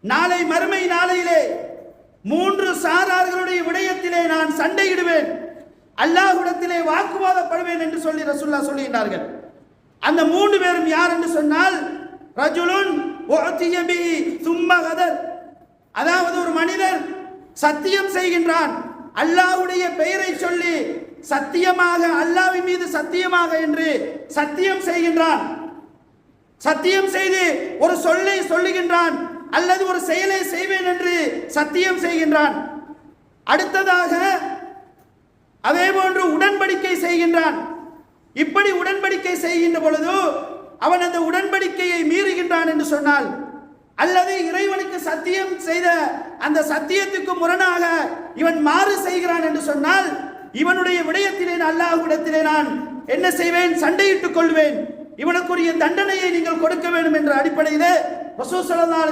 நாளை மறுமை நாளையிலே மூன்று சாரார்களுடைய விடயத்திலே நான் சண்டையிடுவேன், அல்லாஹ்விடத்திலே வாக்குவாதப்படுவேன் என்று சொல்லி ரசூலுல்லாஹ் சொல்லுகிறார்கள். அந்த மூன்று பேரும் யார் என்று சொன்னால், ரஜுலுன் உஅதிய பிஹி சும்ம கதர், அதாவது ஒரு மனிதர் சத்தியம் செய்கின்றான், அல்லாஹ்வுடைய பெயரை சொல்லி சத்தியமாக, அல்லாஹ்வின் மீது சத்தியமாக என்று சத்தியம் செய்கின்றான். சத்தியம் செய்து ஒரு சொல்லை சொல்லுகின்றான் அல்லது ஒரு செயலை செய்வேன் என்று சத்தியம் செய்கின்றான். அடுத்ததாக அதே போன்று உடன்படிக்கை செய்கின்றான். இப்படி உடன்படிக்கை செய்கின்ற பொழுது அவன் அந்த உடன்படிக்கையை மீறுகின்றான் என்று சொன்னால், அல்லது இறைவனுக்கு சத்தியம் செய்த அந்த சத்தியத்துக்கு முரணாக இவன் மாறு செய்கிறான் என்று சொன்னால், இவனுடைய விடயத்திலே அல்லாஹ்விடத்திலே நான் என்ன செய்வேன், சண்டையிட்டுக் கொள்வேன், இவனுக்குரிய தண்டனையை நீங்கள் கொடுக்க வேண்டும் என்ற அடிப்படையிலே ரசூல் ஸல்லல்லாஹு அலைஹி